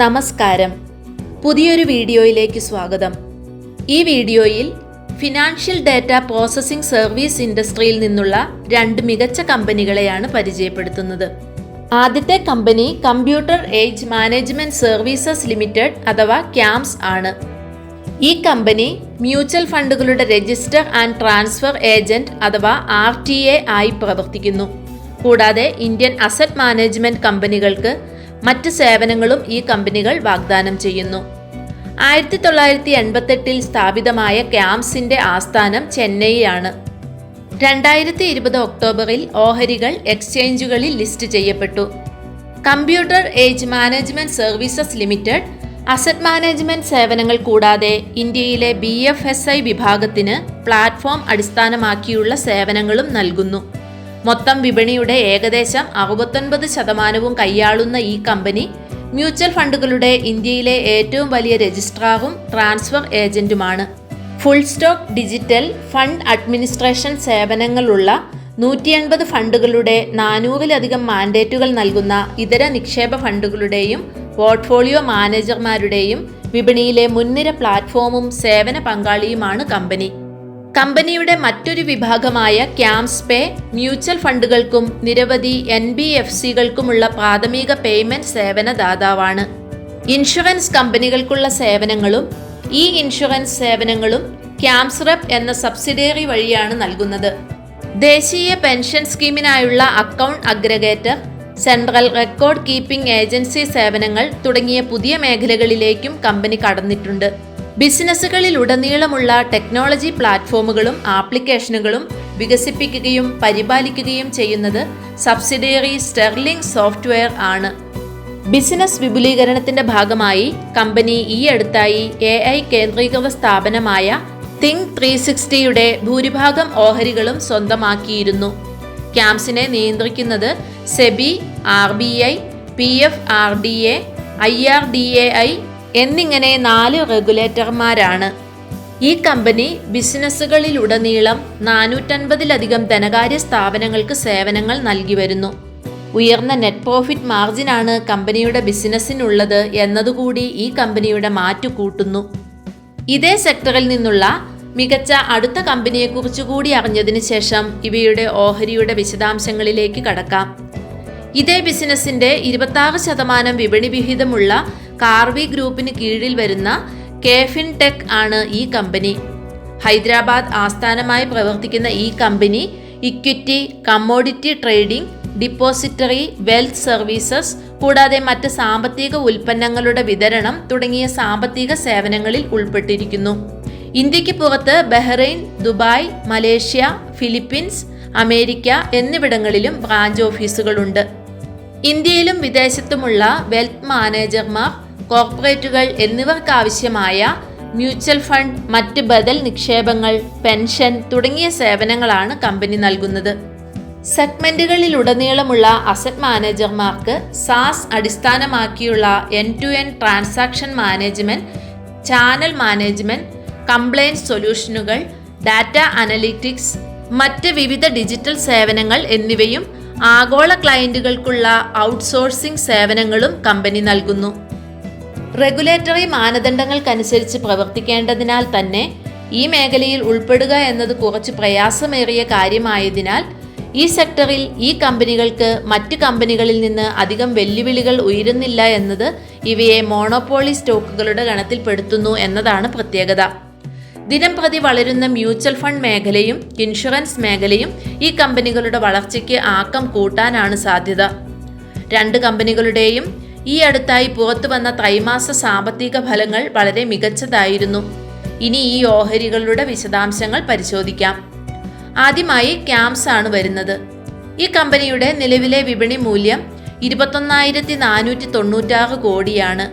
നമസ്കാരം. പുതിയൊരു വീഡിയോയിലേക്ക് സ്വാഗതം. ഈ വീഡിയോയിൽ ഫിനാൻഷ്യൽ ഡാറ്റ പ്രോസസ്സിംഗ് സർവീസ് ഇൻഡസ്ട്രിയിൽ നിന്നുള്ള 2 മികച്ച കമ്പനികളെയാണ് പരിചയപ്പെടുത്തുന്നത്. ആദ്യത്തെ company computer age management services limited അഥവാ ക്യാംസ് ആണ്. ഈ കമ്പനി മ്യൂച്വൽ ഫണ്ടുകളുടെ രജിസ്റ്റർ ആൻഡ് ട്രാൻസ്ഫർ ഏജന്റ് അഥവാ RTA ആയി പ്രവർത്തിക്കുന്നു. കൂടാതെ ഇന്ത്യൻ അസറ്റ് മാനേജ്മെന്റ് കമ്പനികൾക്ക് മറ്റ് സേവനങ്ങളും ഈ കമ്പനികൾ വാഗ്ദാനം ചെയ്യുന്നു. 1988 സ്ഥാപിതമായ ക്യാംസിന്റെ ആസ്ഥാനം ചെന്നൈയാണ്. 2020 ഒക്ടോബറിൽ ഓഹരികൾ എക്സ്ചേഞ്ചുകളിൽ ലിസ്റ്റ് ചെയ്യപ്പെട്ടു. Computer age management services limited asset management സേവനങ്ങൾ കൂടാതെ ഇന്ത്യയിലെ BFSI വിഭാഗത്തിന് പ്ലാറ്റ്ഫോം അടിസ്ഥാനമാക്കിയുള്ള സേവനങ്ങളും നൽകുന്നു. മൊത്തം വിപണിയുടെ ഏകദേശം 69% കൈയാളുന്ന ഈ കമ്പനി മ്യൂച്വൽ ഫണ്ടുകളുടെ ഇന്ത്യയിലെ ഏറ്റവും വലിയ രജിസ്ട്രാറും ട്രാൻസ്ഫർ ഏജന്റുമാണ്. Full stock digital fund administration സേവനങ്ങളുള്ള 180 ഫണ്ടുകളുടെ 400-ലധികം മാൻഡേറ്റുകൾ നൽകുന്ന ഇതര നിക്ഷേപ ഫണ്ടുകളുടെയും പോർട്ട്ഫോളിയോ മാനേജർമാരുടെയും വിപണിയിലെ മുൻനിര പ്ലാറ്റ്ഫോമും സേവന പങ്കാളിയുമാണ് കമ്പനി. കമ്പനിയുടെ മറ്റൊരു വിഭാഗമായ ക്യാംസ് പേ മ്യൂച്വൽ ഫണ്ടുകൾക്കും നിരവധി NBFCകൾക്കുമുള്ള പ്രാഥമിക പേയ്മെന്റ് സേവന ദാതാവാണ്. ഇൻഷുറൻസ് കമ്പനികൾക്കുള്ള സേവനങ്ങളും ഈ ഇൻഷുറൻസ് സേവനങ്ങളും ക്യാംസ്റെപ്പ് എന്ന സബ്സിഡിയറി വഴിയാണ് നൽകുന്നത്. ദേശീയ പെൻഷൻ സ്കീമിനായുള്ള account aggregator, central record keeping agency സേവനങ്ങൾ തുടങ്ങിയ പുതിയ മേഖലകളിലേക്കും കമ്പനി കടന്നിട്ടുണ്ട്. ബിസിനസ്സുകളിലുടനീളമുള്ള ടെക്നോളജി പ്ലാറ്റ്ഫോമുകളും ആപ്ലിക്കേഷനുകളും വികസിപ്പിക്കുകയും പരിപാലിക്കുകയും ചെയ്യുന്നത് സബ്സിഡിയറി സ്റ്റെർലിംഗ് സോഫ്റ്റ്വെയർ ആണ്. ബിസിനസ് വിപുലീകരണത്തിന്റെ ഭാഗമായി കമ്പനി ഈ അടുത്തായി AI കേന്ദ്രീകൃത സ്ഥാപനമായ തിങ്ക് 360യുടെ ഭൂരിഭാഗം ഓഹരികളും സ്വന്തമാക്കിയിരുന്നു. ക്യാംസിനെ നിയന്ത്രിക്കുന്നത് സെബി, RBI, PFRDA, IRDAI എന്നിങ്ങനെ 4 റെഗുലേറ്റർമാരാണ്. ഈ കമ്പനി ബിസിനസ്സുകളിലുടനീളം 450-ലധികം ധനകാര്യ സ്ഥാപനങ്ങൾക്ക് സേവനങ്ങൾ നൽകി വരുന്നു. ഉയർന്ന നെറ്റ് പ്രോഫിറ്റ് മാർജിനാണ് കമ്പനിയുടെ ബിസിനസ്സിനുള്ളത് എന്നതുകൂടി ഈ കമ്പനിയുടെ മാറ്റു കൂട്ടുന്നു. ഇതേ സെക്ടറിൽ നിന്നുള്ള മികച്ച അടുത്ത കമ്പനിയെക്കുറിച്ച് കൂടി അറിഞ്ഞതിന് ശേഷം ഇവയുടെ ഓഹരിയുടെ വിശദാംശങ്ങളിലേക്ക് കടക്കാം. ഇതേ ബിസിനസിന്റെ 26% വിപണി വിഹിതമുള്ള കാർവി ഗ്രൂപ്പിന് കീഴിൽ വരുന്ന KFin Tech ആണ് ഈ കമ്പനി. ഹൈദരാബാദ് ആസ്ഥാനമായി പ്രവർത്തിക്കുന്ന ഈ company equity, commodity trading, depository, wealth services കൂടാതെ മറ്റ് സാമ്പത്തിക ഉൽപ്പന്നങ്ങളുടെ വിതരണം തുടങ്ങിയ സാമ്പത്തിക സേവനങ്ങളിൽ ഉൾപ്പെട്ടിരിക്കുന്നു. ഇന്ത്യക്ക് പുറത്ത് Bahrain, Dubai, Malaysia, Philippines, America എന്നിവിടങ്ങളിലും ബ്രാഞ്ച് ഓഫീസുകളുണ്ട്. ഇന്ത്യയിലും വിദേശത്തുമുള്ള വെൽത്ത് മാനേജർമാർ, കോർപ്പറേറ്റുകൾ എന്നിവർക്കാവശ്യമായ മ്യൂച്വൽ ഫണ്ട്, മറ്റ് ബദൽ നിക്ഷേപങ്ങൾ, പെൻഷൻ തുടങ്ങിയ സേവനങ്ങളാണ് കമ്പനി നൽകുന്നത്. സെഗ്മെന്റുകളിലുടനീളമുള്ള അസറ്റ് മാനേജർമാർക്ക് SaaS അടിസ്ഥാനമാക്കിയുള്ള end-to-end transaction management, channel management, compliance സൊല്യൂഷനുകൾ, ഡാറ്റ അനലിറ്റിക്സ്, മറ്റ് വിവിധ ഡിജിറ്റൽ സേവനങ്ങൾ എന്നിവയും ആഗോള ക്ലയന്റുകൾക്കുള്ള ഔട്ട്സോഴ്സിംഗ് സേവനങ്ങളും കമ്പനി നൽകുന്നു. റെഗുലേറ്ററി മാനദണ്ഡങ്ങൾക്കനുസരിച്ച് പ്രവർത്തിക്കേണ്ടതിനാൽ തന്നെ ഈ മേഖലയിൽ ഉൾപ്പെടുക എന്നത് കുറച്ച് പ്രയാസമേറിയ കാര്യമായതിനാൽ ഈ സെക്ടറിൽ ഈ കമ്പനികൾക്ക് മറ്റ് കമ്പനികളിൽ നിന്ന് അധികം വെല്ലുവിളികൾ ഉയരുന്നില്ല എന്നത് ഇവയെ മോണോപോളി സ്റ്റോക്കുകളുടെ ഗണത്തിൽപ്പെടുത്തുന്നു എന്നതാണ് പ്രത്യേകത. ദിനം പ്രതി വളരുന്ന മ്യൂച്വൽ ഫണ്ട് മേഖലയും ഇൻഷുറൻസ് മേഖലയും ഈ കമ്പനികളുടെ വളർച്ചയ്ക്ക് ആക്കം കൂട്ടാനാണ് സാധ്യത. 2 കമ്പനികളുടെയും ഈ അടുത്തായി പുറത്തു വന്ന ത്രൈമാസ സാമ്പത്തിക ഫലങ്ങൾ വളരെ മികച്ചതായിരുന്നു. ഇനി ഈ ഓഹരികളുടെ വിശദാംശങ്ങൾ പരിശോധിക്കാം. ആദ്യമായി ക്യാംസ് ആണ് വരുന്നത്. ഈ കമ്പനിയുടെ നിലവിലെ വിപണി മൂല്യം 21,496 കോടിയാണ്.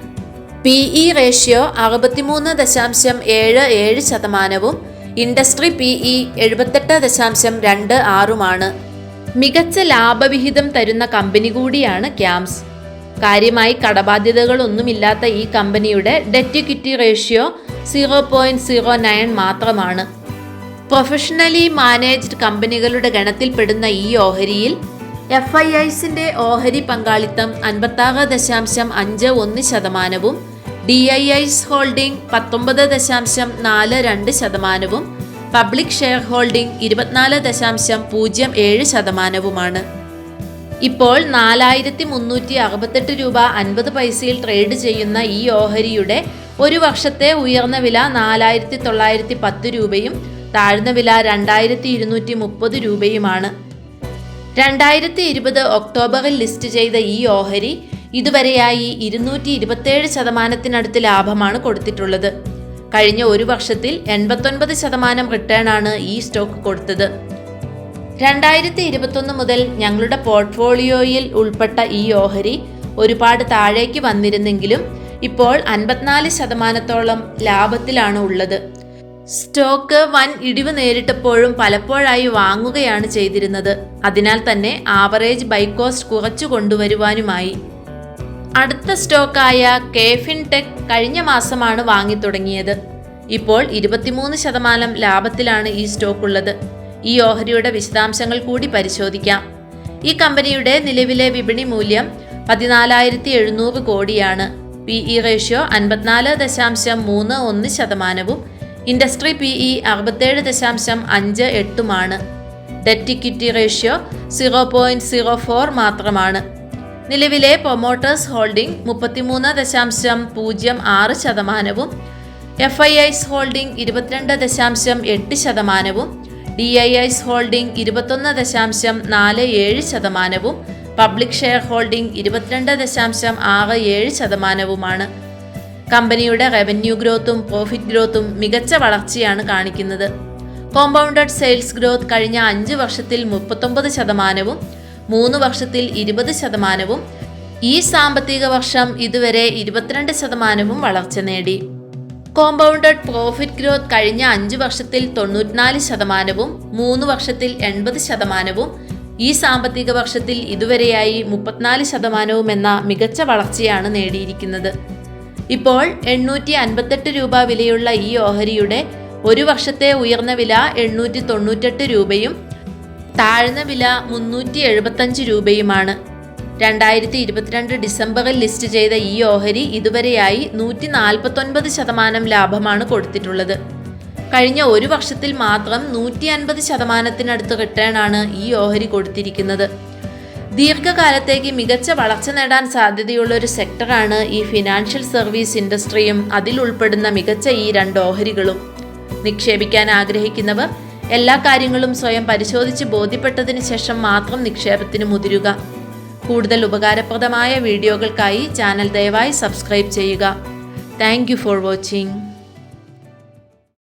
PE ratio 63.77%, industry PE 78.26%. മികച്ച ലാഭവിഹിതം തരുന്ന കമ്പനി കൂടിയാണ് ക്യാംസ്. കാര്യമായി കടബാധ്യതകളൊന്നുമില്ലാത്ത ഈ കമ്പനിയുടെ ഡെറ്റ് ഇക്വിറ്റി റേഷ്യോ 0.09 മാത്രമാണ്. പ്രൊഫഷണലി മാനേജ്ഡ് കമ്പനികളുടെ ഗണത്തിൽപ്പെടുന്ന ഈ ഓഹരിയിൽ FIIസിൻ്റെ ഓഹരി പങ്കാളിത്തം 56.51%, DIIs holding 19.42%, public share holding 24.07%. ഇപ്പോൾ 4,368 രൂപ 50 പൈസയിൽ ട്രേഡ് ചെയ്യുന്ന ഈ ഓഹരിയുടെ ഒരു വർഷത്തെ ഉയർന്ന വില 4,910 രൂപയും താഴ്ന്ന വില 2,230 രൂപയുമാണ്. 2020 ഒക്ടോബറിൽ ലിസ്റ്റ് ചെയ്ത ഈ ഓഹരി ഇതുവരെയായി 227% ലാഭമാണ് കൊടുത്തിട്ടുള്ളത്. കഴിഞ്ഞ ഒരു വർഷത്തിൽ 89% റിട്ടേൺ ആണ് ഈ സ്റ്റോക്ക് കൊടുത്തത്. 2021 മുതൽ ഞങ്ങളുടെ പോർട്ട്ഫോളിയോയിൽ ഉൾപ്പെട്ട ഈ ഓഹരി ഒരുപാട് താഴേക്ക് വന്നിരുന്നെങ്കിലും ഇപ്പോൾ 54%-ഓളം ലാഭത്തിലാണ് ഉള്ളത്. സ്റ്റോക്ക് വൻ ഇടിവ് നേരിട്ടപ്പോഴും പലപ്പോഴായി വാങ്ങുകയാണ് ചെയ്തിരുന്നത്. അതിനാൽ തന്നെ ആവറേജ് ബൈ കോസ്റ്റ് കുറച്ചു കൊണ്ടുവരുവാനുമായി. അടുത്ത സ്റ്റോക്കായ കെഫിൻടെക് കഴിഞ്ഞ മാസമാണ് വാങ്ങി തുടങ്ങിയത്. ഇപ്പോൾ 23% ലാഭത്തിലാണ് ഈ സ്റ്റോക്ക് ഉള്ളത്. ഈ ഓഹരിയുടെ വിശദാംശങ്ങൾ കൂടി പരിശോധിക്കാം. ഈ കമ്പനിയുടെ നിലവിലെ വിപണി മൂല്യം 14,700 കോടിയാണ്. PE ratio 54.31%, industry PE 67.58%. Debt equity ratio 0.04 മാത്രമാണ്. നിലവിലെ promoters holding 33.06%, FIIs holding 22.8%, DIIs holding 21.47%, public share holding 22.67%. കമ്പനിയുടെ റവന്യൂ ഗ്രോത്തും പ്രോഫിറ്റ് ഗ്രോത്തും മികച്ച വളർച്ചയാണ് കാണിക്കുന്നത്. കോമ്പൗണ്ടഡ് സെയിൽസ് ഗ്രോത്ത് കഴിഞ്ഞ 5 വർഷത്തിൽ 39%, 3 വർഷത്തിൽ 20%, ഈ സാമ്പത്തിക വർഷം ഇതുവരെ 22% വളർച്ച നേടി. കോമ്പൗണ്ടഡ് പ്രോഫിറ്റ് ഗ്രോത്ത് കഴിഞ്ഞ 5 വർഷത്തിൽ 94%, 3 വർഷത്തിൽ 80%, ഈ സാമ്പത്തിക വർഷത്തിൽ ഇതുവരെയായി 34% എന്ന മികച്ച വളർച്ചയാണ് നേടിയിരിക്കുന്നത്. ഇപ്പോൾ 858 രൂപ വിലയുള്ള ഈ ഓഹരിയുടെ ഒരു വർഷത്തെ ഉയർന്ന വില 898 രൂപയും താഴ്ന്ന വില 375 രൂപയുമാണ്. 2022 ഡിസംബറിൽ ലിസ്റ്റ് ചെയ്ത ഈ ഓഹരി ഇതുവരെയായി 149% ലാഭമാണ് കൊടുത്തിട്ടുള്ളത്. കഴിഞ്ഞ ഒരു വർഷത്തിൽ മാത്രം 150%-നടുത്ത് റിട്ടേൺ ആണ് ഈ ഓഹരി കൊടുത്തിരിക്കുന്നത്. ദീർഘകാലത്തേക്ക് മികച്ച വളർച്ച നേടാൻ സാധ്യതയുള്ള ഒരു സെക്ടറാണ് ഈ ഫിനാൻഷ്യൽ സർവീസ് ഇൻഡസ്ട്രിയും അതിൽ ഉൾപ്പെടുന്ന മികച്ച ഈ 2 ഓഹരികളും. നിക്ഷേപിക്കാൻ ആഗ്രഹിക്കുന്നവർ എല്ലാ കാര്യങ്ങളും സ്വയം പരിശോധിച്ച് ബോധ്യപ്പെട്ടതിന് ശേഷം മാത്രം നിക്ഷേപത്തിന് മുതിരുക. കൂടുതൽ ഉപകാരപ്രദമായ വീഡിയോകൾക്കായി ചാനൽ ദയവായി സബ്സ്ക്രൈബ് ചെയ്യുക. Thank you for watching.